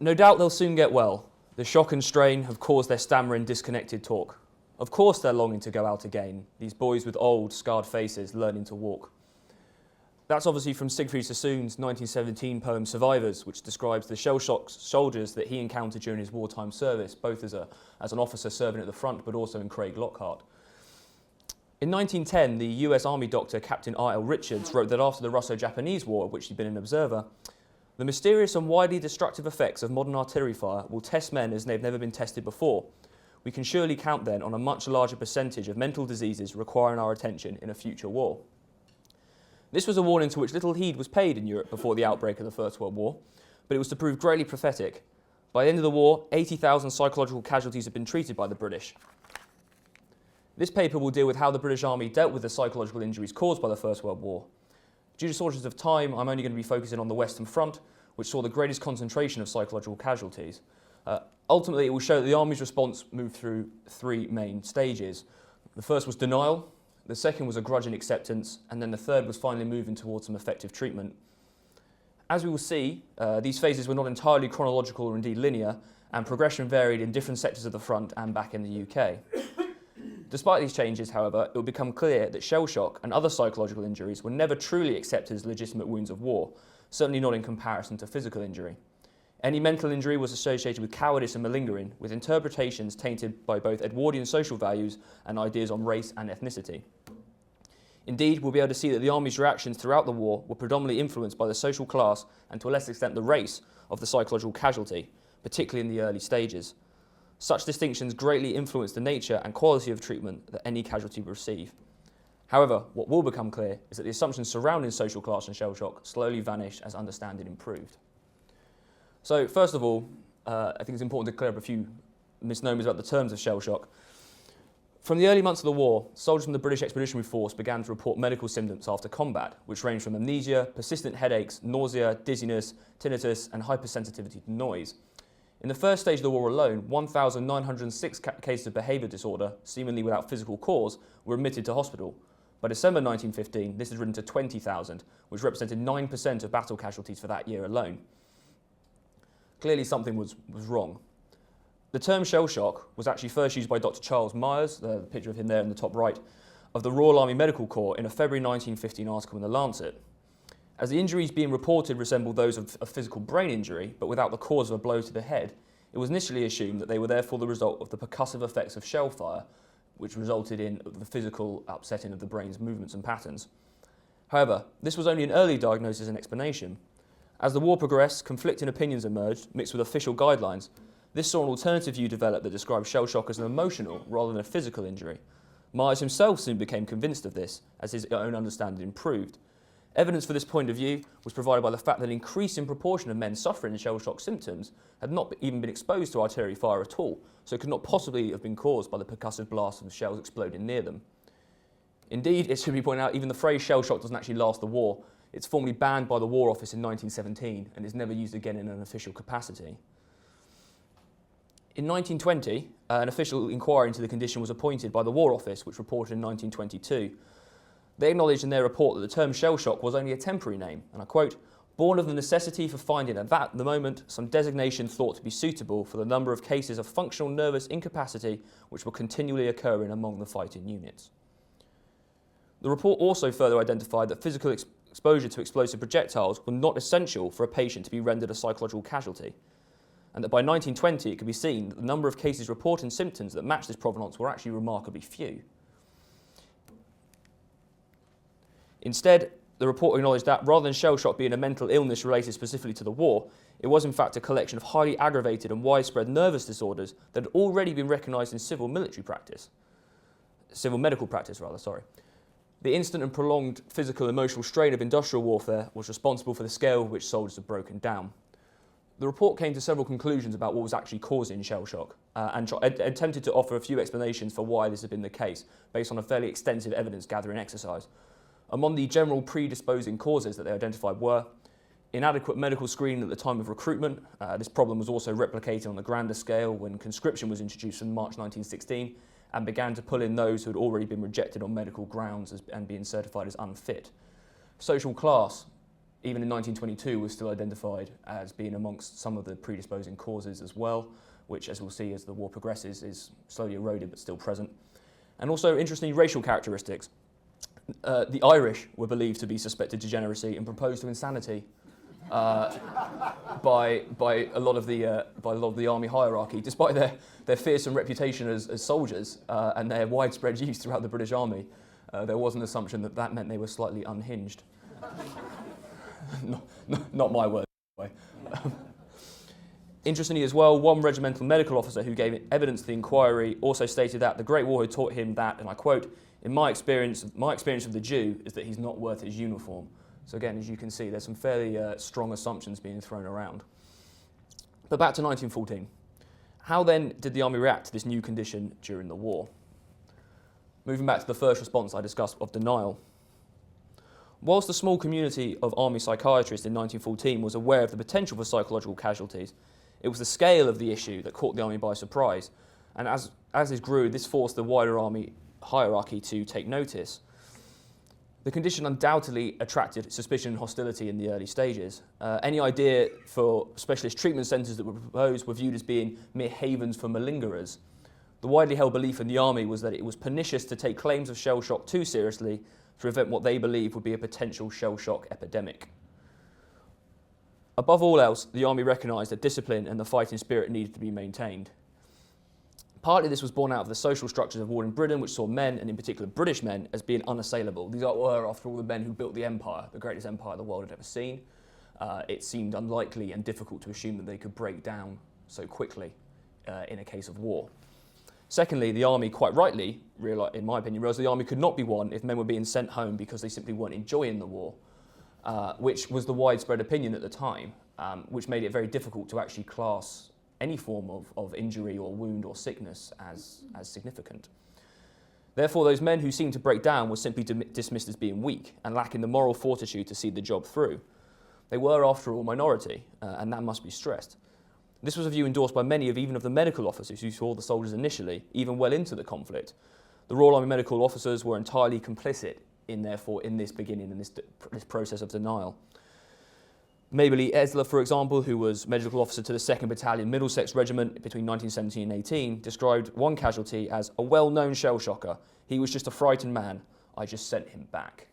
No doubt they'll soon get well. The shock and strain have caused their stammering, disconnected talk. Of course they're longing to go out again, these boys with old, scarred faces learning to walk. That's obviously from Siegfried Sassoon's 1917 poem Survivors, which describes the shell-shocked soldiers that he encountered during his wartime service, both as an officer serving at the front, but also in Craig Lockhart. In 1910, the US Army doctor Captain R.L. Richards wrote that after the Russo-Japanese War, of which he'd been an observer, the mysterious and widely destructive effects of modern artillery fire will test men as they've never been tested before. We can surely count then on a much larger percentage of mental diseases requiring our attention in a future war. This was a warning to which little heed was paid in Europe before the outbreak of the First World War, but it was to prove greatly prophetic. By the end of the war, 80,000 psychological casualties had been treated by the British. This paper will deal with how the British Army dealt with the psychological injuries caused by the First World War. Due to shortages of time, I'm only going to be focusing on the Western Front, which saw the greatest concentration of psychological casualties. Ultimately, it will show that the Army's response moved through three main stages. The first was denial, the second was a grudging acceptance, and then the third was finally moving towards some effective treatment. As we will see, these phases were not entirely chronological or indeed linear, and progression varied in different sectors of the front and back in the UK. Despite these changes, however, it will become clear that shell shock and other psychological injuries were never truly accepted as legitimate wounds of war, certainly not in comparison to physical injury. Any mental injury was associated with cowardice and malingering, with interpretations tainted by both Edwardian social values and ideas on race and ethnicity. Indeed, we'll be able to see that the Army's reactions throughout the war were predominantly influenced by the social class and to a lesser extent the race of the psychological casualty, particularly in the early stages. Such distinctions greatly influence the nature and quality of treatment that any casualty will receive. However, what will become clear is that the assumptions surrounding social class and shell shock slowly vanished as understanding improved. So, first of all, I think it's important to clear up a few misnomers about the terms of shell shock. From the early months of the war, soldiers from the British Expeditionary Force began to report medical symptoms after combat, which ranged from amnesia, persistent headaches, nausea, dizziness, tinnitus, and hypersensitivity to noise. In the first stage of the war alone, 1,906 cases of behaviour disorder, seemingly without physical cause, were admitted to hospital. By December 1915, this had risen to 20,000, which represented 9% of battle casualties for that year alone. Clearly something was wrong. The term shell shock was actually first used by Dr. Charles Myers, the picture of him there in the top right, of the Royal Army Medical Corps in a February 1915 article in The Lancet. As the injuries being reported resembled those of a physical brain injury, but without the cause of a blow to the head, it was initially assumed that they were therefore the result of the percussive effects of shell fire, which resulted in the physical upsetting of the brain's movements and patterns. However, this was only an early diagnosis and explanation. As the war progressed, conflicting opinions emerged, mixed with official guidelines. This saw an alternative view develop that described shell shock as an emotional rather than a physical injury. Myers himself soon became convinced of this, as his own understanding improved. Evidence for this point of view was provided by the fact that an increasing proportion of men suffering shell shock symptoms had not even been exposed to artillery fire at all, so it could not possibly have been caused by the percussive blast of the shells exploding near them. Indeed, it should be pointed out, even the phrase shell shock doesn't actually last the war. It's formally banned by the War Office in 1917 and is never used again in an official capacity. In 1920, an official inquiry into the condition was appointed by the War Office, which reported in 1922. They acknowledged in their report that the term shell shock was only a temporary name, and I quote, "born of the necessity for finding at the moment some designation thought to be suitable for the number of cases of functional nervous incapacity which were continually occurring among the fighting units." The report also further identified that physical exposure to explosive projectiles was not essential for a patient to be rendered a psychological casualty, and that by 1920 it could be seen that the number of cases reporting symptoms that matched this provenance were actually remarkably few. Instead, the report acknowledged that rather than shell shock being a mental illness related specifically to the war, it was in fact a collection of highly aggravated and widespread nervous disorders that had already been recognised in civil medical practice. The instant and prolonged physical and emotional strain of industrial warfare was responsible for the scale at which soldiers had broken down. The report came to several conclusions about what was actually causing shell shock and attempted to offer a few explanations for why this had been the case, based on a fairly extensive evidence gathering exercise. Among the general predisposing causes that they identified were inadequate medical screening at the time of recruitment. This problem was also replicated on a grander scale when conscription was introduced in March 1916 and began to pull in those who had already been rejected on medical grounds and being certified as unfit. Social class. even in 1922 was still identified as being amongst some of the predisposing causes as well, which, as we'll see as the war progresses, is slowly eroded but still present. And also, interestingly, racial characteristics. The Irish were believed to be suspected degeneracy and proposed to insanity by a lot of the army hierarchy, despite their fearsome reputation as soldiers and their widespread use throughout the British Army. There was an assumption that meant they were slightly unhinged. Not my word, anyway. Interestingly as well, one regimental medical officer who gave evidence to the inquiry also stated that the Great War had taught him that, and I quote, "In my experience of the Jew is that he's not worth his uniform." So again, as you can see, there's some fairly strong assumptions being thrown around. But back to 1914. How then did the army react to this new condition during the war? Moving back to the first response I discussed of denial. Whilst the small community of army psychiatrists in 1914 was aware of the potential for psychological casualties, it was the scale of the issue that caught the army by surprise. And as this grew, this forced the wider army hierarchy to take notice. The condition undoubtedly attracted suspicion and hostility in the early stages. Any idea for specialist treatment centres that were proposed were viewed as being mere havens for malingerers. The widely held belief in the army was that it was pernicious to take claims of shell shock too seriously to prevent what they believed would be a potential shell shock epidemic. Above all else, the army recognised that discipline and the fighting spirit needed to be maintained. Partly this was born out of the social structures of war in Britain, which saw men, and in particular British men, as being unassailable. These were, after all, the men who built the empire, the greatest empire the world had ever seen. It seemed unlikely and difficult to assume that they could break down so quickly in a case of war. Secondly, the army, quite rightly, in my opinion, realised the army could not be won if men were being sent home because they simply weren't enjoying the war, which was the widespread opinion at the time, which made it very difficult to actually class any form of injury or wound or sickness as significant. Therefore, those men who seemed to break down were simply dismissed as being weak and lacking the moral fortitude to see the job through. They were, after all, a minority, and that must be stressed. This was a view endorsed by many even of the medical officers who saw the soldiers initially, even well into the conflict. The Royal Army medical officers were entirely complicit in this beginning, in this process of denial. Mabley Esler, for example, who was medical officer to the 2nd Battalion Middlesex Regiment between 1917 and 18, described one casualty as a well-known shell shocker. He was just a frightened man. I just sent him back.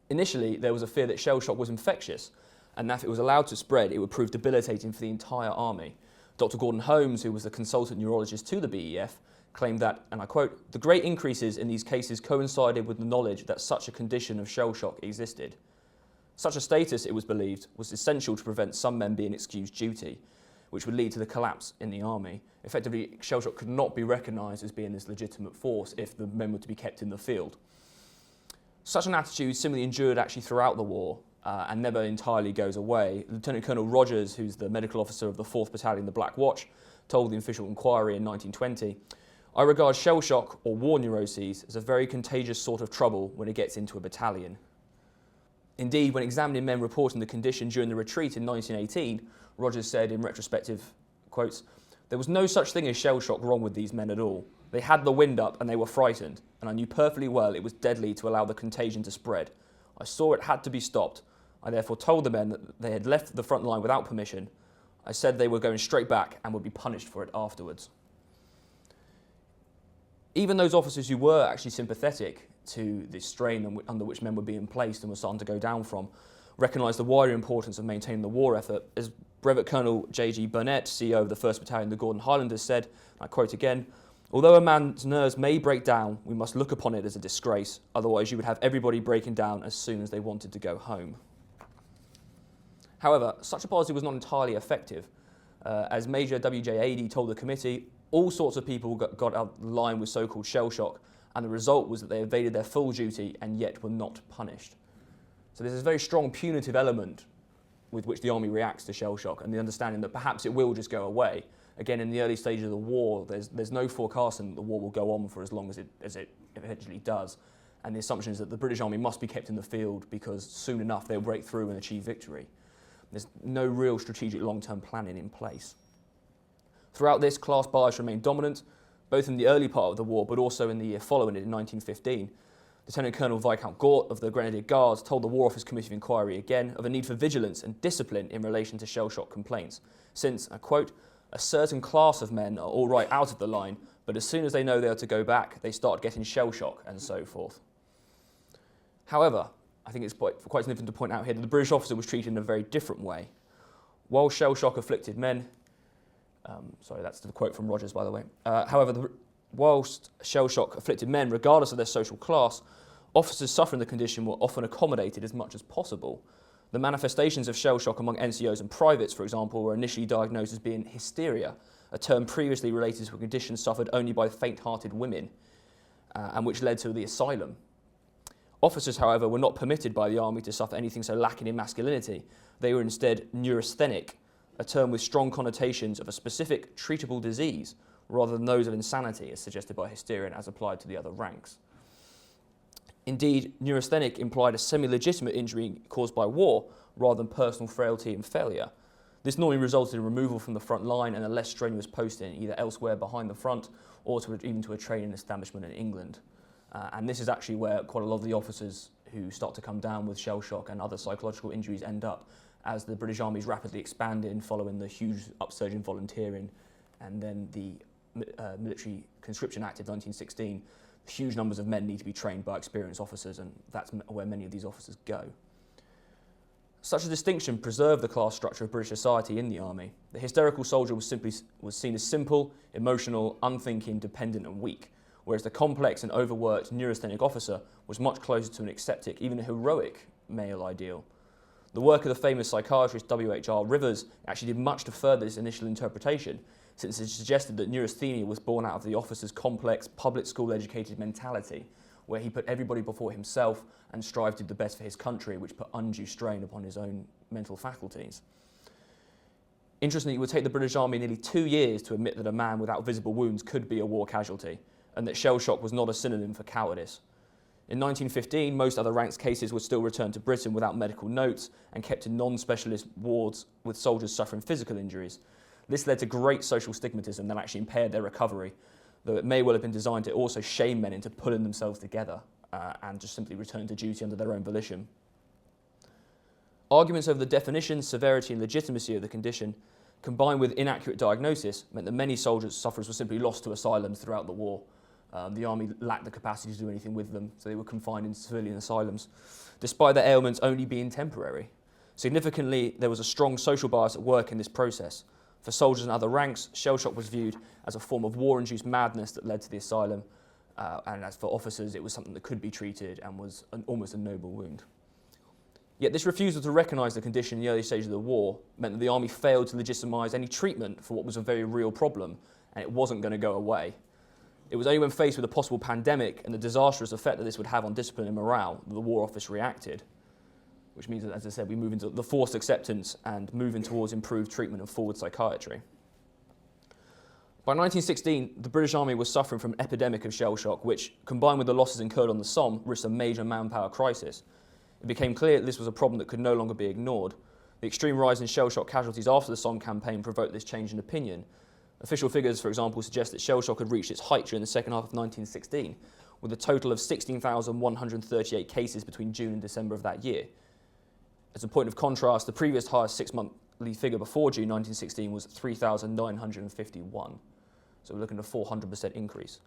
Initially, there was a fear that shell shock was infectious, and that if it was allowed to spread, it would prove debilitating for the entire army. Dr. Gordon Holmes, who was the consultant neurologist to the BEF, claimed that, and I quote, "The great increases in these cases coincided with the knowledge that such a condition of shell shock existed. Such a status, it was believed, was essential to prevent some men being excused duty, which would lead to the collapse in the army. Effectively, shell shock could not be recognised as being this legitimate force if the men were to be kept in the field." Such an attitude similarly endured actually throughout the war and never entirely goes away. Lieutenant Colonel Rogers, who's the medical officer of the 4th Battalion, the Black Watch, told the official inquiry in 1920, "I regard shell shock or war neuroses as a very contagious sort of trouble when it gets into a battalion." Indeed, when examining men reporting the condition during the retreat in 1918, Rogers said in retrospective quotes, "There was no such thing as shell shock wrong with these men at all. They had the wind up and they were frightened, and I knew perfectly well it was deadly to allow the contagion to spread. I saw it had to be stopped. I therefore told the men that they had left the front line without permission. I said they were going straight back and would be punished for it afterwards." Even those officers who were actually sympathetic to the strain under which men were being placed and were starting to go down from, recognised the wider importance of maintaining the war effort. As Brevet Colonel J.G. Burnett, CEO of the 1st Battalion, the Gordon Highlanders, said, I quote again, "Although a man's nerves may break down, we must look upon it as a disgrace. Otherwise, you would have everybody breaking down as soon as they wanted to go home." However, such a policy was not entirely effective. As Major W.J. Adey told the committee, all sorts of people got out of line with so-called shell shock, and the result was that they evaded their full duty and yet were not punished. So there's this very strong punitive element with which the army reacts to shell shock, and the understanding that perhaps it will just go away. Again, in the early stages of the war, there's no forecasting that the war will go on for as long as it eventually does, and the assumption is that the British Army must be kept in the field because soon enough they'll break through and achieve victory. There's no real strategic long-term planning in place. Throughout this, class bias remained dominant, both in the early part of the war, but also in the year following it in 1915. Lieutenant Colonel Viscount Gort of the Grenadier Guards told the War Office Committee of Inquiry again of a need for vigilance and discipline in relation to shell shock complaints, since, I quote, a certain class of men are all right out of the line, but as soon as they know they are to go back, they start getting shell shock and so forth. However, I think it's quite significant to point out here that the British officer was treated in a very different way. While shell shock afflicted men, sorry, that's the quote from Rogers, by the way. Whilst shell shock afflicted men, regardless of their social class, officers suffering the condition were often accommodated as much as possible. The manifestations of shell shock among NCOs and privates, for example, were initially diagnosed as being hysteria, a term previously related to a condition suffered only by faint-hearted women, and which led to the asylum. Officers, however, were not permitted by the army to suffer anything so lacking in masculinity. They were instead neurasthenic, a term with strong connotations of a specific treatable disease, rather than those of insanity, as suggested by hysteria and as applied to the other ranks. Indeed, neurasthenic implied a semi-legitimate injury caused by war, rather than personal frailty and failure. This normally resulted in removal from the front line and a less strenuous posting, either elsewhere behind the front or even to a training establishment in England. And this is actually where quite a lot of the officers who start to come down with shell shock and other psychological injuries end up, as the British Army is rapidly expanding following the huge upsurge in volunteering and then the Military Conscription Act of 1916. Huge numbers of men need to be trained by experienced officers, and that's where many of these officers go. Such a distinction preserved the class structure of British society in the army. The hysterical soldier was seen as simple, emotional, unthinking, dependent and weak, whereas the complex and overworked neurasthenic officer was much closer to an acceptic, even a heroic male ideal. The work of the famous psychiatrist W.H.R. Rivers actually did much to further this initial interpretation, since it suggested that neurasthenia was born out of the officer's complex, public school-educated mentality, where he put everybody before himself and strived to do the best for his country, which put undue strain upon his own mental faculties. Interestingly, it would take the British Army nearly 2 years to admit that a man without visible wounds could be a war casualty, and that shell shock was not a synonym for cowardice. In 1915, most other ranks cases were still returned to Britain without medical notes and kept in non-specialist wards with soldiers suffering physical injuries. This led to great social stigmatism that actually impaired their recovery, though it may well have been designed to also shame men into pulling themselves together and just simply returning to duty under their own volition. Arguments over the definition, severity and legitimacy of the condition, combined with inaccurate diagnosis, meant that many sufferers were simply lost to asylums throughout the war. The army lacked the capacity to do anything with them, so they were confined in civilian asylums, despite their ailments only being temporary. Significantly, there was a strong social bias at work in this process. For soldiers and other ranks, shell shock was viewed as a form of war-induced madness that led to the asylum, and as for officers, it was something that could be treated and was almost a noble wound. Yet this refusal to recognise the condition in the early stages of the war meant that the army failed to legitimise any treatment for what was a very real problem, and it wasn't going to go away. It was only when faced with a possible pandemic and the disastrous effect that this would have on discipline and morale that the War Office reacted, which means that, as I said, we move into the forced acceptance and moving towards improved treatment and forward psychiatry. By 1916, the British Army was suffering from an epidemic of shell shock, which, combined with the losses incurred on the Somme, risked a major manpower crisis. It became clear that this was a problem that could no longer be ignored. The extreme rise in shell shock casualties after the Somme campaign provoked this change in opinion. Official figures, for example, suggest that shell shock had reached its height during the second half of 1916, with a total of 16,138 cases between June and December of that year. As a point of contrast, the previous highest six-monthly figure before June 1916 was 3,951. So we're looking at a 400% increase.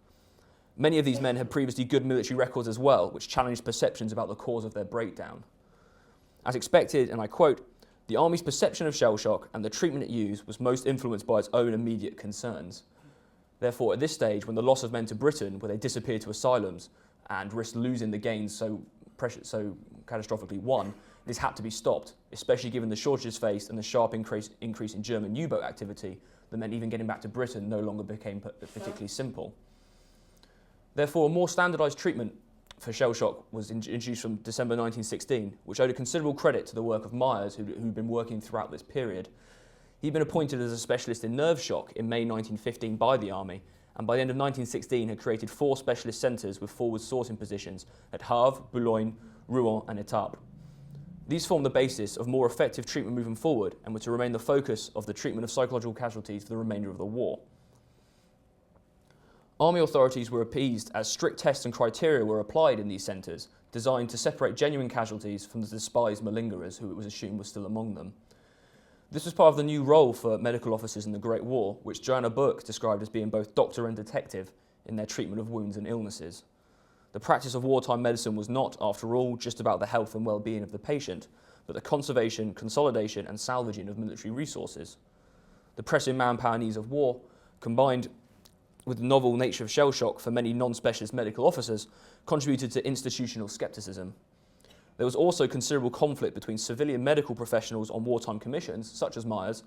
Many of these men had previously good military records as well, which challenged perceptions about the cause of their breakdown. As expected, and I quote, "The Army's perception of shell shock and the treatment it used was most influenced by its own immediate concerns. Therefore, at this stage, when the loss of men to Britain, where they disappeared to asylums and risked losing the gains so catastrophically won, this had to be stopped, especially given the shortages faced and the sharp increase in German U-boat activity that meant even getting back to Britain no longer became particularly simple. Therefore, a more standardised treatment for shell shock was introduced from December 1916, which owed a considerable credit to the work of Myers, who'd been working throughout this period. He'd been appointed as a specialist in nerve shock in May 1915 by the Army, and by the end of 1916 had created 4 specialist centres with forward sorting positions at Havre, Boulogne, Rouen and Etaples. These formed the basis of more effective treatment moving forward and were to remain the focus of the treatment of psychological casualties for the remainder of the war. Army authorities were appeased as strict tests and criteria were applied in these centres, designed to separate genuine casualties from the despised malingerers who it was assumed were still among them. This was part of the new role for medical officers in the Great War, which Joanna Book described as being both doctor and detective in their treatment of wounds and illnesses. The practice of wartime medicine was not, after all, just about the health and well-being of the patient, but the conservation, consolidation and salvaging of military resources. The pressing manpower needs of war, combined with the novel nature of shell shock for many non-specialist medical officers, contributed to institutional scepticism. There was also considerable conflict between civilian medical professionals on wartime commissions, such as Myers,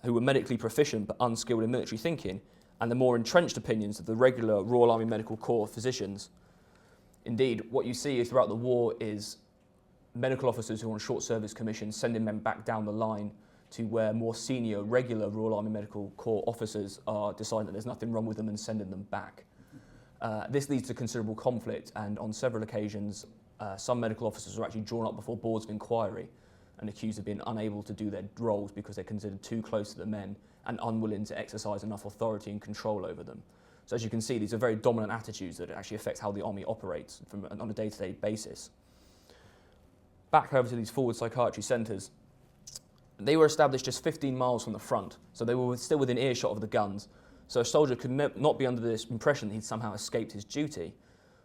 who were medically proficient but unskilled in military thinking, and the more entrenched opinions of the regular Royal Army Medical Corps physicians. Indeed, what you see throughout the war is medical officers who are on short service commissions sending men back down the line to where more senior, regular Royal Army Medical Corps officers are deciding that there's nothing wrong with them and sending them back. This leads to considerable conflict, and on several occasions, some medical officers were actually drawn up before boards of inquiry and accused of being unable to do their roles because they're considered too close to the men and unwilling to exercise enough authority and control over them. So as you can see, these are very dominant attitudes that actually affect how the Army operates on a day-to-day basis. Back over to these forward psychiatry centres. They were established just 15 miles from the front, so they were still within earshot of the guns, so a soldier could not be under this impression that he'd somehow escaped his duty.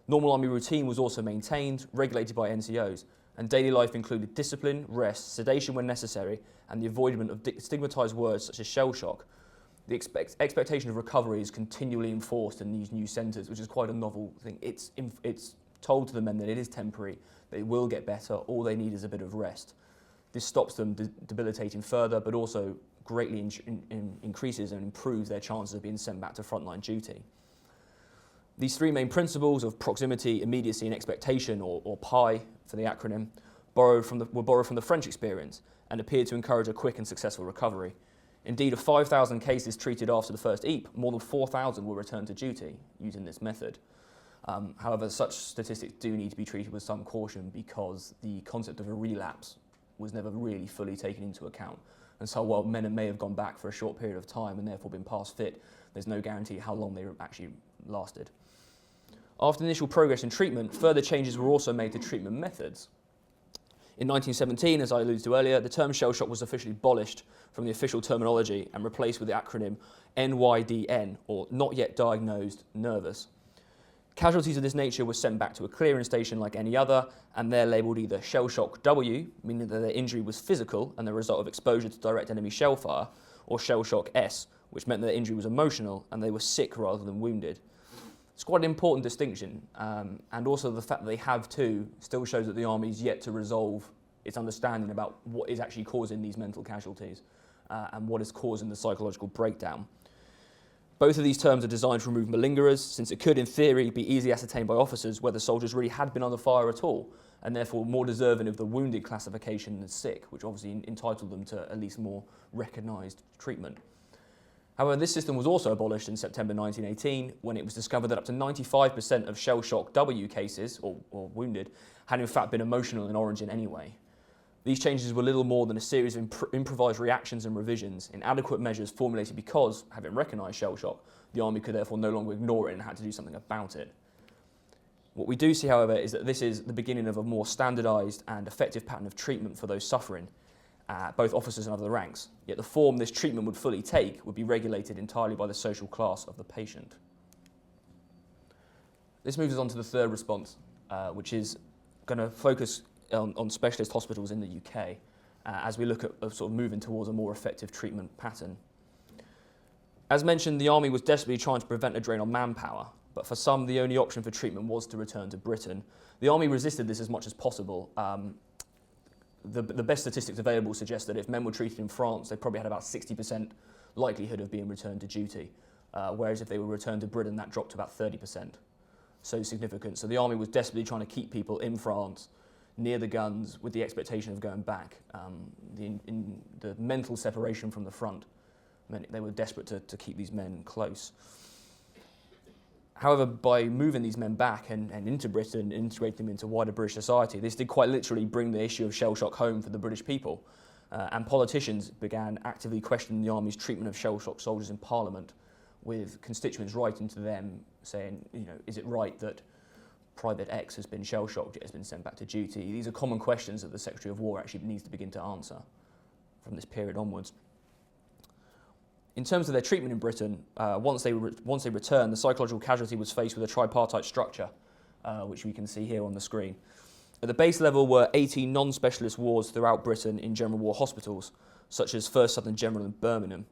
Normal Army routine was also maintained, regulated by NCOs, and daily life included discipline, rest, sedation when necessary, and the avoidance of stigmatised words such as shell shock. The expectation of recovery is continually enforced in these new centres, which is quite a novel thing. It's told to the men that it is temporary, they will get better, all they need is a bit of rest. This stops them debilitating further, but also greatly increases and improves their chances of being sent back to frontline duty. These three main principles of proximity, immediacy and expectation, or PI for the acronym, were borrowed from the French experience and appeared to encourage a quick and successful recovery. Indeed, of 5,000 cases treated after the first EAP, more than 4,000 were returned to duty using this method. However, such statistics do need to be treated with some caution because the concept of a relapse was never really fully taken into account. And so while men may have gone back for a short period of time and therefore been past fit, there's no guarantee how long they actually lasted. After initial progress in treatment, further changes were also made to treatment methods. In 1917, as I alluded to earlier, the term shell shock was officially abolished from the official terminology and replaced with the acronym NYDN, or Not Yet Diagnosed Nervous. Casualties of this nature were sent back to a clearing station like any other, and they're labelled either shell shock W, meaning that their injury was physical and the result of exposure to direct enemy shell fire, or shell shock S, which meant that their injury was emotional and they were sick rather than wounded. It's quite an important distinction, and also the fact that they have two still shows that the Army is yet to resolve its understanding about what is actually causing these mental casualties and what is causing the psychological breakdown. Both of these terms are designed to remove malingerers, since it could, in theory, be easily ascertained by officers whether soldiers really had been under fire at all, and therefore more deserving of the wounded classification than sick, which obviously entitled them to at least more recognised treatment. However, this system was also abolished in September 1918 when it was discovered that up to 95% of shell shock W cases, or wounded, had in fact been emotional in origin anyway. These changes were little more than a series of improvised reactions and revisions, inadequate measures formulated because, having recognised shell shock, the Army could therefore no longer ignore it and had to do something about it. What we do see, however, is that this is the beginning of a more standardised and effective pattern of treatment for those suffering, both officers and other ranks. Yet the form this treatment would fully take would be regulated entirely by the social class of the patient. This moves us on to the third response, which is going to focus on specialist hospitals in the UK as we look at sort of moving towards a more effective treatment pattern. As mentioned, the Army was desperately trying to prevent a drain on manpower, but for some the only option for treatment was to return to Britain. The Army resisted this as much as possible. The best statistics available suggest that if men were treated in France, they probably had about 60% likelihood of being returned to duty, whereas if they were returned to Britain, that dropped to about 30%. So significant. So the Army was desperately trying to keep people in France, near the guns, with the expectation of going back. The mental separation from the front meant they were desperate to keep these men close. However, by moving these men back and into Britain and integrating them into wider British society, this did quite literally bring the issue of shell shock home for the British people. And politicians began actively questioning the Army's treatment of shell shock soldiers in Parliament, with constituents writing to them saying, is it right that Private X has been shell-shocked, yet has been sent back to duty? These are common questions that the Secretary of War actually needs to begin to answer from this period onwards. In terms of their treatment in Britain, once they returned, the psychological casualty was faced with a tripartite structure, which we can see here on the screen. At the base level were 18 non-specialist wards throughout Britain in general war hospitals, such as 1st Southern General in Birmingham.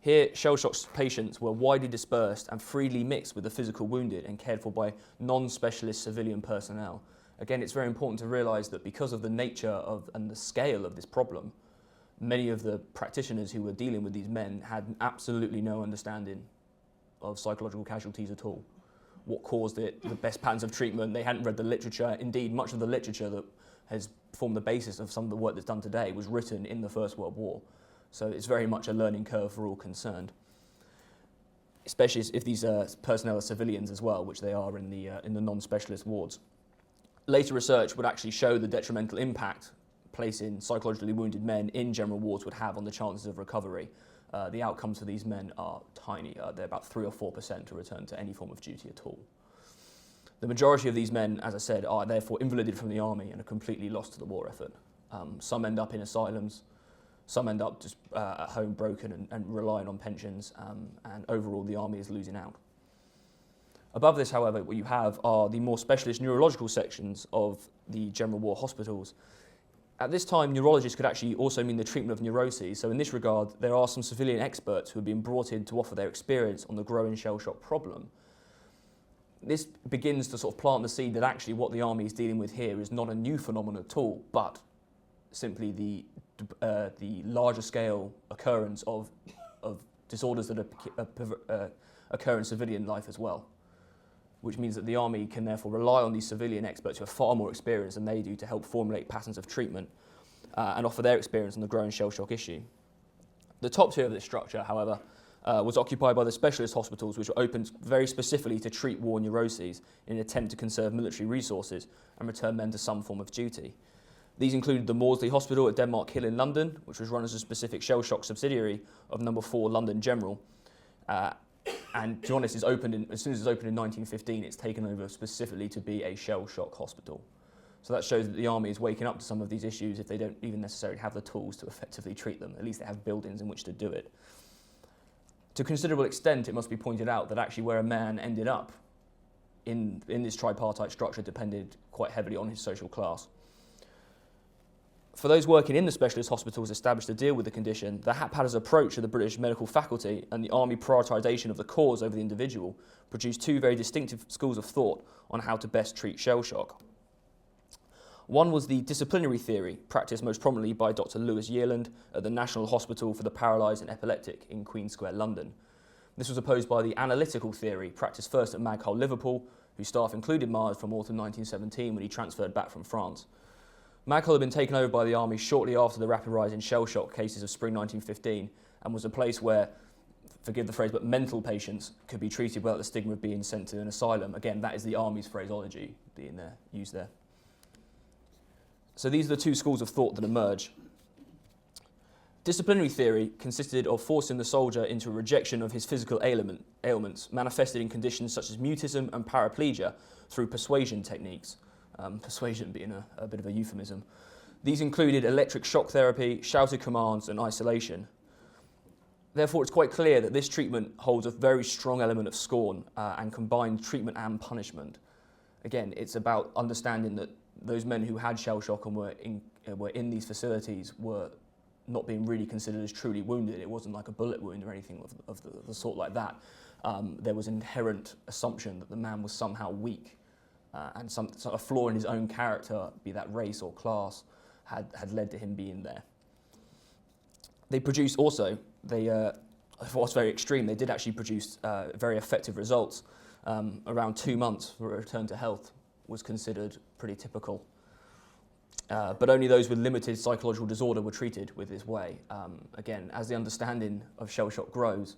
Here, shell-shocked patients were widely dispersed and freely mixed with the physical wounded and cared for by non-specialist civilian personnel. Again, it's very important to realise that because of the nature and the scale of this problem, many of the practitioners who were dealing with these men had absolutely no understanding of psychological casualties at all. What caused it, the best patterns of treatment, they hadn't read the literature. Indeed, much of the literature that has formed the basis of some of the work that's done today was written in the First World War. So it's very much a learning curve for all concerned, especially if these personnel are civilians as well, which they are in the non-specialist wards. Later research would actually show the detrimental impact placing psychologically wounded men in general wards would have on the chances of recovery. The outcomes for these men are tiny. They're about 3 or 4% to return to any form of duty at all. The majority of these men, as I said, are therefore invalided from the army and are completely lost to the war effort. Some end up in asylums, some end up just at home broken and relying on pensions, and overall the army is losing out. Above this, however, what you have are the more specialist neurological sections of the general war hospitals. At this time, neurologists could actually also mean the treatment of neuroses, so in this regard, there are some civilian experts who have been brought in to offer their experience on the growing shell-shock problem. This begins to sort of plant the seed that actually what the army is dealing with here is not a new phenomenon at all, but simply the larger scale occurrence of disorders that occur in civilian life as well, which means that the army can therefore rely on these civilian experts who have far more experience than they do to help formulate patterns of treatment and offer their experience on the growing shell-shock issue. The top tier of this structure, however, was occupied by the specialist hospitals, which were opened very specifically to treat war neuroses in an attempt to conserve military resources and return men to some form of duty. These included the Maudsley Hospital at Denmark Hill in London, which was run as a specific shell-shock subsidiary of No. 4 London General. And to be honest, as soon as it's opened in 1915, it's taken over specifically to be a shell-shock hospital. So that shows that the army is waking up to some of these issues if they don't even necessarily have the tools to effectively treat them. At least they have buildings in which to do it. To a considerable extent, it must be pointed out that actually where a man ended up in this tripartite structure depended quite heavily on his social class. For those working in the specialist hospitals established to deal with the condition, the haphazard approach of the British medical faculty and the army prioritisation of the cause over the individual produced two very distinctive schools of thought on how to best treat shell shock. One was the disciplinary theory, practised most prominently by Dr. Lewis Yearland at the National Hospital for the Paralysed and Epileptic in Queen Square, London. This was opposed by the analytical theory, practised first at Maghull, Liverpool, whose staff included Mars from autumn 1917 when he transferred back from France. Maghull had been taken over by the army shortly after the rapid rise in shell shock cases of spring 1915 and was a place where, forgive the phrase, but mental patients could be treated without the stigma of being sent to an asylum. Again, that is the army's phraseology being used there. So these are the two schools of thought that emerge. Disciplinary theory consisted of forcing the soldier into a rejection of his physical ailments, manifested in conditions such as mutism and paraplegia through persuasion techniques. Persuasion being a bit of a euphemism. These included electric shock therapy, shouted commands, and isolation. Therefore, it's quite clear that this treatment holds a very strong element of scorn and combined treatment and punishment. Again, it's about understanding that those men who had shell shock and were in these facilities were not being really considered as truly wounded. It wasn't like a bullet wound or anything of the sort like that. There was inherent assumption that the man was somehow weak and a flaw in his own character, be that race or class, had led to him being there. They produced also, what's very extreme, they did actually produce very effective results. Around 2 months for a return to health was considered pretty typical. But only those with limited psychological disorder were treated with this way. Again, as the understanding of shell shock grows,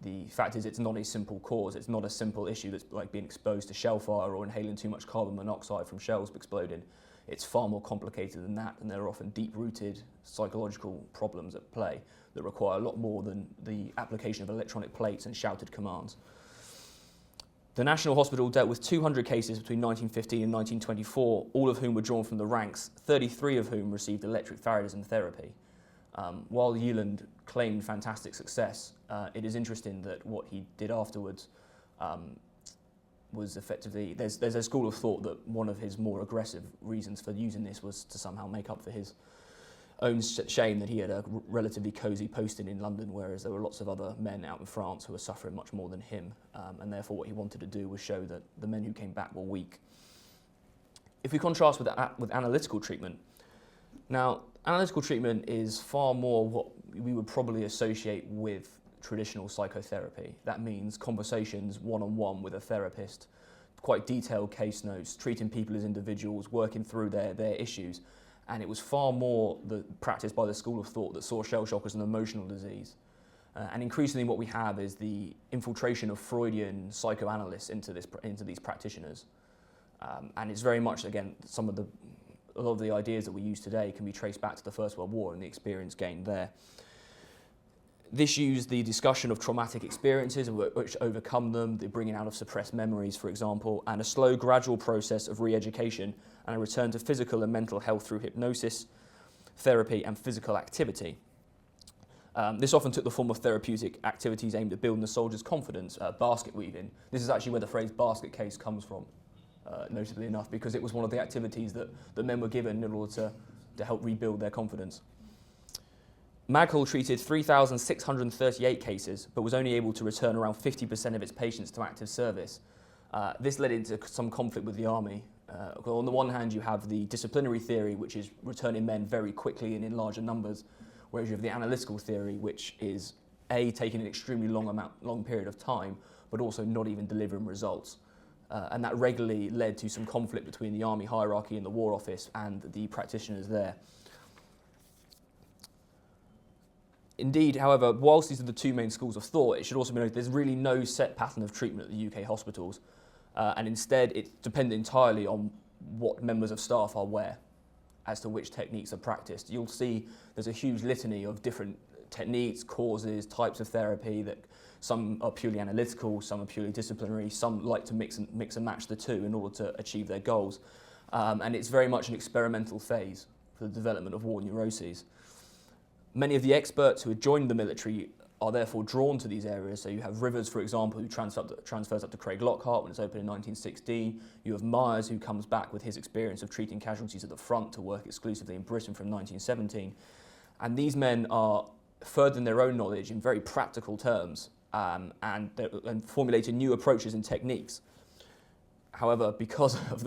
the fact is it's not a simple cause. It's not a simple issue that's like being exposed to shell fire or inhaling too much carbon monoxide from shells exploding. it's far more complicated than that, and there are often deep-rooted psychological problems at play that require a lot more than the application of electronic plates and shouted commands. The National Hospital dealt with 200 cases between 1915 and 1924, all of whom were drawn from the ranks, 33 of whom received electric Faradism therapy. While Euland claimed fantastic success, it is interesting that what he did afterwards was effectively, there's a school of thought that one of his more aggressive reasons for using this was to somehow make up for his own shame that he had a relatively cosy posting in London, whereas there were lots of other men out in France who were suffering much more than him, and therefore what he wanted to do was show that the men who came back were weak. If we contrast with analytical treatment, now analytical treatment is far more what we would probably associate with traditional psychotherapy. That means conversations one-on-one with a therapist, quite detailed case notes, treating people as individuals, working through their issues. And it was far more practiced by the school of thought that saw shell shock as an emotional disease. And increasingly what we have is the infiltration of Freudian psychoanalysts into these practitioners. And it's very much, again, a lot of the ideas that we use today can be traced back to the First World War and the experience gained there. This used the discussion of traumatic experiences and which overcome them, the bringing out of suppressed memories, for example, and a slow, gradual process of re-education and a return to physical and mental health through hypnosis, therapy, and physical activity. This often took the form of therapeutic activities aimed at building the soldier's confidence, basket weaving. This is actually where the phrase basket case comes from, notably enough, because it was one of the activities that men were given in order to help rebuild their confidence. Maghall treated 3,638 cases, but was only able to return around 50% of its patients to active service. This led into some conflict with the army. On the one hand, you have the disciplinary theory, which is returning men very quickly and in larger numbers, whereas you have the analytical theory, which is taking an extremely long period of time, but also not even delivering results. And that regularly led to some conflict between the army hierarchy in the War Office and the practitioners there. Indeed, however, whilst these are the two main schools of thought, it should also be noted there's really no set pattern of treatment at the UK hospitals, and instead it's dependent entirely on what members of staff are where, as to which techniques are practiced. You'll see there's a huge litany of different techniques, causes, types of therapy, that some are purely analytical, some are purely disciplinary, some like to mix and match the two in order to achieve their goals. And it's very much an experimental phase for the development of war neuroses. Many of the experts who had joined the military are therefore drawn to these areas. So you have Rivers, for example, who transfers up to Craig Lockhart when it's opened in 1916. You have Myers, who comes back with his experience of treating casualties at the front to work exclusively in Britain from 1917. And these men are furthering their own knowledge in very practical terms and formulating new approaches and techniques. However, because of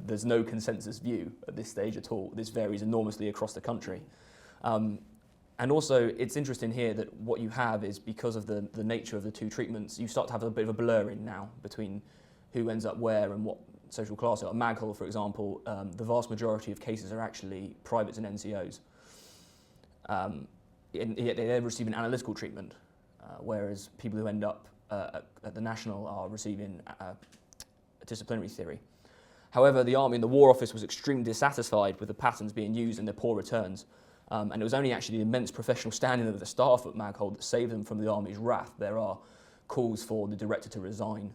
there's no consensus view at this stage at all, this varies enormously across the country. And also, it's interesting here that what you have is, because of the nature of the two treatments, you start to have a bit of a blurring now between who ends up where and what social class. At Maghall, for example, the vast majority of cases are actually privates and NCOs. Yet they're receiving analytical treatment, whereas people who end up at the National are receiving disciplinary theory. However, the Army and the War Office was extremely dissatisfied with the patterns being used and their poor returns. And it was only actually the immense professional standing of the staff at Maghall that saved them from the Army's wrath. There are calls for the director to resign,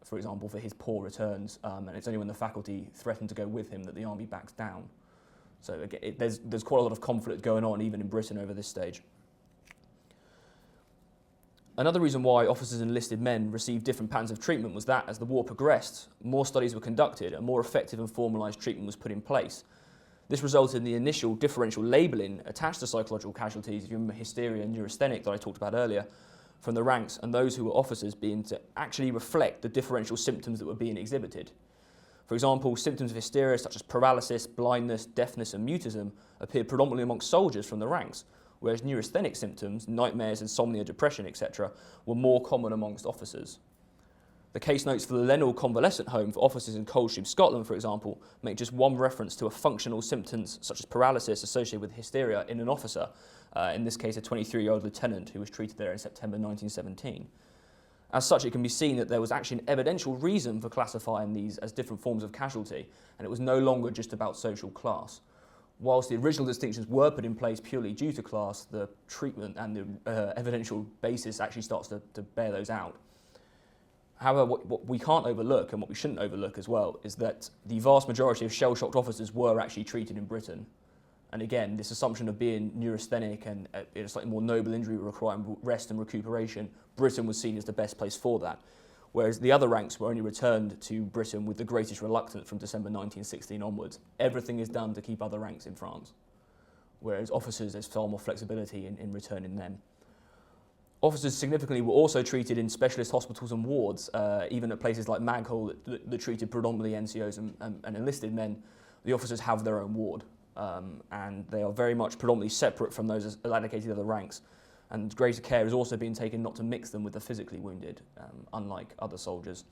for example, for his poor returns, and it's only when the faculty threatened to go with him that the Army backs down. So again, there's quite a lot of conflict going on even in Britain over this stage. Another reason why officers and enlisted men received different patterns of treatment was that as the war progressed, more studies were conducted and more effective and formalised treatment was put in place. This resulted in the initial differential labelling attached to psychological casualties, if you remember hysteria and neurasthenic that I talked about earlier, from the ranks, and those who were officers being to actually reflect the differential symptoms that were being exhibited. For example, symptoms of hysteria such as paralysis, blindness, deafness and mutism appeared predominantly amongst soldiers from the ranks, whereas neurasthenic symptoms, nightmares, insomnia, depression, etc., were more common amongst officers. The case notes for the Lennell Convalescent Home for officers in Coldstream, Scotland, for example, make just one reference to a functional symptoms such as paralysis associated with hysteria in an officer, in this case a 23-year-old lieutenant who was treated there in September 1917. As such, it can be seen that there was actually an evidential reason for classifying these as different forms of casualty, and it was no longer just about social class. Whilst the original distinctions were put in place purely due to class, the treatment and the evidential basis actually starts to bear those out. However, what we can't overlook, and what we shouldn't overlook as well, is that the vast majority of shell-shocked officers were actually treated in Britain. And again, this assumption of being neurasthenic and a slightly more noble injury requiring rest and recuperation, Britain was seen as the best place for that. Whereas the other ranks were only returned to Britain with the greatest reluctance from December 1916 onwards. Everything is done to keep other ranks in France. Whereas officers, there's far more flexibility in returning them. Officers significantly were also treated in specialist hospitals and wards, even at places like Maghall that treated predominantly NCOs and enlisted men. The officers have their own ward, and they are very much predominantly separate from those allocated to other ranks. And greater care is also being taken not to mix them with the physically wounded, unlike other soldiers.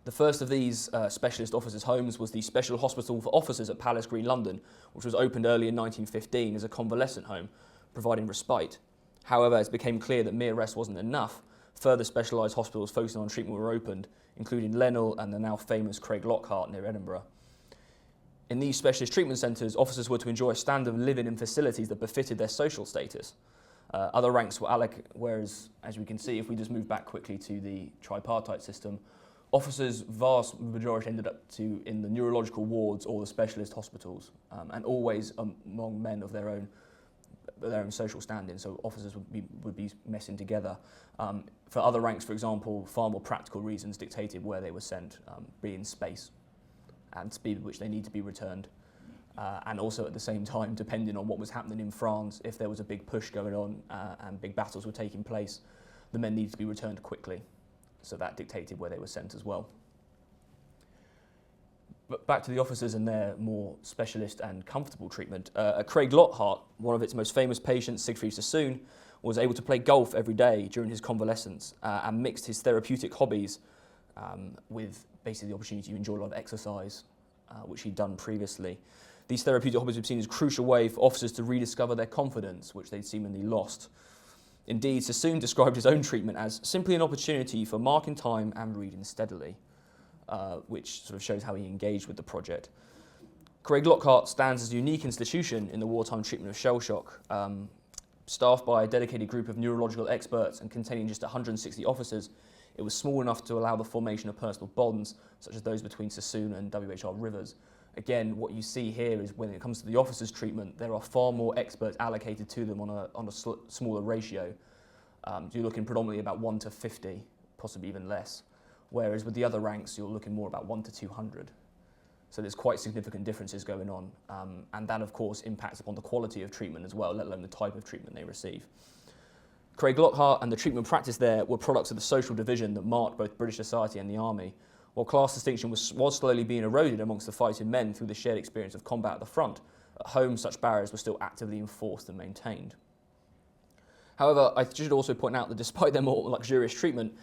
The first of these specialist officers' homes was the Special Hospital for Officers at Palace Green, London, which was opened early in 1915 as a convalescent home, providing respite. However, as it became clear that mere rest wasn't enough, further specialised hospitals focusing on treatment were opened, including Lennell and the now famous Craig Lockhart near Edinburgh. In these specialist treatment centres, officers were to enjoy a standard of living in facilities that befitted their social status. Other ranks were allocated, whereas, as we can see, if we just move back quickly to the tripartite system, officers' vast majority ended up in the neurological wards or the specialist hospitals, and always among men of their own social standing, so officers would be messing together. For other ranks, for example, far more practical reasons dictated where they were sent, being space and speed at which they need to be returned. And also at the same time, depending on what was happening in France, if there was a big push going on and big battles were taking place, the men needed to be returned quickly. So that dictated where they were sent as well. But back to the officers and their more specialist and comfortable treatment. At Craig Lockhart, one of its most famous patients, Siegfried Sassoon, was able to play golf every day during his convalescence and mixed his therapeutic hobbies with basically the opportunity to enjoy a lot of exercise, which he'd done previously. These therapeutic hobbies were seen as a crucial way for officers to rediscover their confidence, which they'd seemingly lost. Indeed, Sassoon described his own treatment as simply an opportunity for marking time and reading steadily, which sort of shows how he engaged with the project. Craig Lockhart stands as a unique institution in the wartime treatment of shell shock. Staffed by a dedicated group of neurological experts and containing just 160 officers, it was small enough to allow the formation of personal bonds, such as those between Sassoon and W.H.R. Rivers. Again, what you see here is when it comes to the officers' treatment, there are far more experts allocated to them on a smaller ratio. You're looking predominantly about 1 to 50, possibly even less. Whereas with the other ranks, you're looking more about 1 to 200. So there's quite significant differences going on. And that, of course, impacts upon the quality of treatment as well, let alone the type of treatment they receive. Craig Lockhart and the treatment practice there were products of the social division that marked both British society and the army. While class distinction was slowly being eroded amongst the fighting men through the shared experience of combat at the front, at home such barriers were still actively enforced and maintained. However, I should also point out that despite their more luxurious treatment,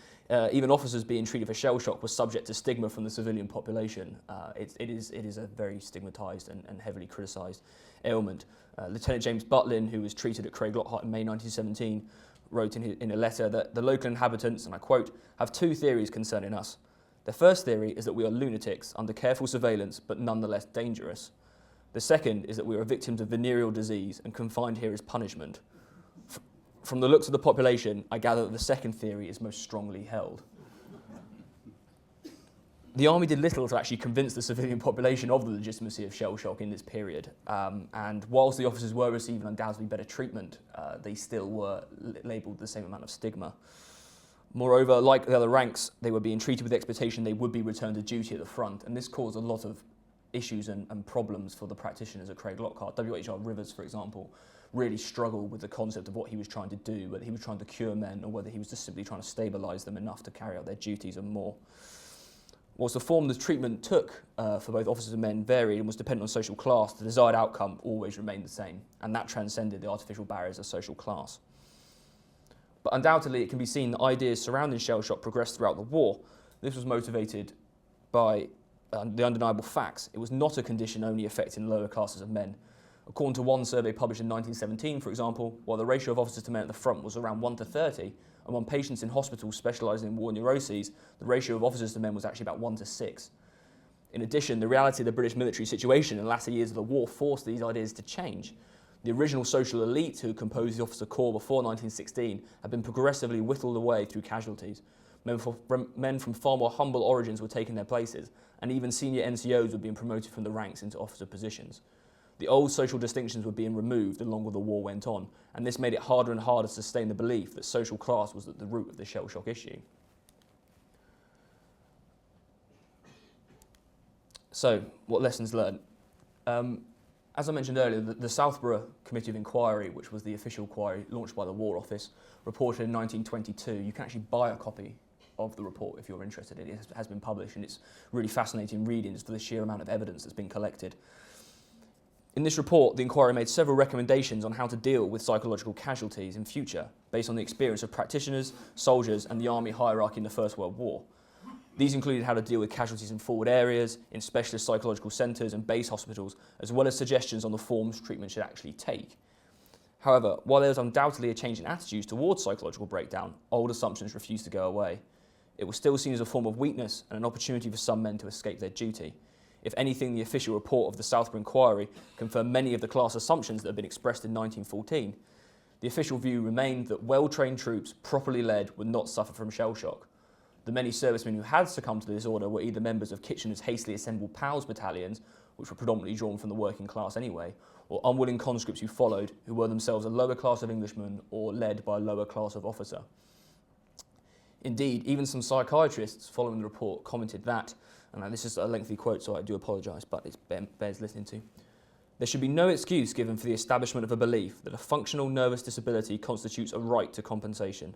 even officers being treated for shell shock were subject to stigma from the civilian population. It is a very stigmatised and heavily criticised ailment. Lieutenant James Butlin, who was treated at Craig Lockhart in May 1917, wrote in a letter that the local inhabitants, and I quote, have two theories concerning us. The first theory is that we are lunatics under careful surveillance but nonetheless dangerous. The second is that we are victims of venereal disease and confined here as punishment. From the looks of the population, I gather that the second theory is most strongly held. The army did little to actually convince the civilian population of the legitimacy of shell shock in this period. And whilst the officers were receiving undoubtedly better treatment, they still were labelled the same amount of stigma. Moreover, like the other ranks, they were being treated with the expectation they would be returned to duty at the front, and this caused a lot of issues and problems for the practitioners at Craig Lockhart. W.H.R. Rivers, for example, really struggled with the concept of what he was trying to do, whether he was trying to cure men or whether he was just simply trying to stabilise them enough to carry out their duties and more. Whilst the form the treatment took for both officers and men varied and was dependent on social class, the desired outcome always remained the same, and that transcended the artificial barriers of social class. But undoubtedly, it can be seen that ideas surrounding shell shock progressed throughout the war. This was motivated by the undeniable facts. It was not a condition only affecting lower classes of men. According to one survey published in 1917, for example, while the ratio of officers to men at the front was around 1 to 30, Among patients in hospitals specialising in war neuroses, the ratio of officers to men was actually about 1 to 6. In addition, the reality of the British military situation in the latter years of the war forced these ideas to change. The original social elite who composed the officer corps before 1916 had been progressively whittled away through casualties. Men from far more humble origins were taking their places, and even senior NCOs were being promoted from the ranks into officer positions. The old social distinctions were being removed the longer the war went on, and this made it harder and harder to sustain the belief that social class was at the root of the shell shock issue. So, what lessons learned? As I mentioned earlier, the Southborough Committee of Inquiry, which was the official inquiry launched by the War Office, reported in 1922. You can actually buy a copy of the report if you're interested in it. It has been published, and it's really fascinating reading for the sheer amount of evidence that's been collected. In this report, the inquiry made several recommendations on how to deal with psychological casualties in future, based on the experience of practitioners, soldiers, and the army hierarchy in the First World War. These included how to deal with casualties in forward areas, in specialist psychological centres and base hospitals, as well as suggestions on the forms treatment should actually take. However, while there was undoubtedly a change in attitudes towards psychological breakdown, old assumptions refused to go away. It was still seen as a form of weakness and an opportunity for some men to escape their duty. If anything, the official report of the Southborough Inquiry confirmed many of the class assumptions that had been expressed in 1914. The official view remained that well-trained troops, properly led, would not suffer from shell shock. The many servicemen who had succumbed to the disorder were either members of Kitchener's hastily assembled PALS battalions, which were predominantly drawn from the working class anyway, or unwilling conscripts who followed, who were themselves a lower class of Englishmen or led by a lower class of officer. Indeed, even some psychiatrists following the report commented that, and this is a lengthy quote so I do apologise, but it bears listening to, there should be no excuse given for the establishment of a belief that a functional nervous disability constitutes a right to compensation.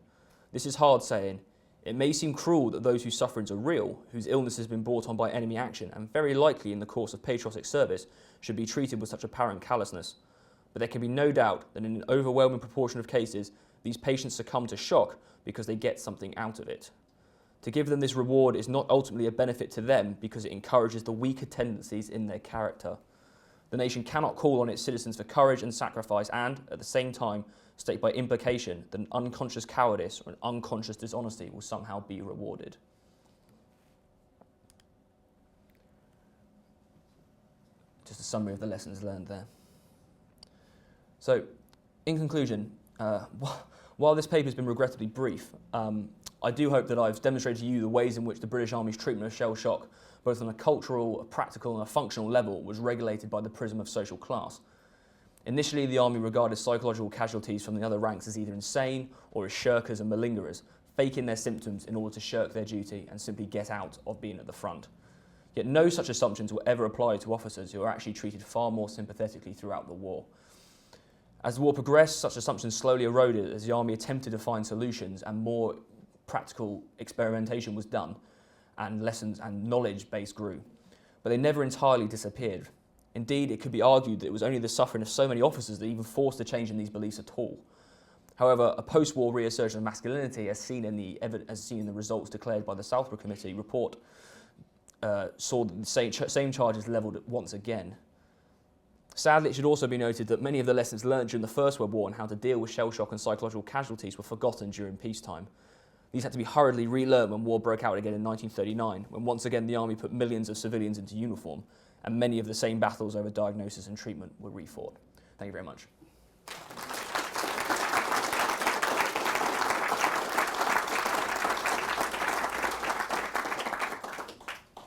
This is hard saying. It may seem cruel that those whose sufferings are real, whose illness has been brought on by enemy action, and very likely in the course of patriotic service, should be treated with such apparent callousness. But there can be no doubt that in an overwhelming proportion of cases, these patients succumb to shock because they get something out of it. To give them this reward is not ultimately a benefit to them because it encourages the weaker tendencies in their character. The nation cannot call on its citizens for courage and sacrifice and, at the same time, state by implication that an unconscious cowardice or an unconscious dishonesty will somehow be rewarded. Just a summary of the lessons learned there. So, in conclusion, while this paper has been regrettably brief, I do hope that I've demonstrated to you the ways in which the British Army's treatment of shell shock, both on a cultural, a practical and a functional level, was regulated by the prism of social class. Initially, the Army regarded psychological casualties from the other ranks as either insane or as shirkers and malingerers, faking their symptoms in order to shirk their duty and simply get out of being at the front. Yet no such assumptions were ever applied to officers who were actually treated far more sympathetically throughout the war. As the war progressed, such assumptions slowly eroded as the Army attempted to find solutions and more practical experimentation was done and lessons and knowledge base grew. But they never entirely disappeared. Indeed, it could be argued that it was only the suffering of so many officers that even forced a change in these beliefs at all. However, a post-war reassertion of masculinity, as seen in the results declared by the Southborough Committee report, saw the same charges levelled once again. Sadly, it should also be noted that many of the lessons learned during the First World War on how to deal with shell shock and psychological casualties were forgotten during peacetime. These had to be hurriedly relearned when war broke out again in 1939, when once again the Army put millions of civilians into uniform, and many of the same battles over diagnosis and treatment were refought. Thank you very much.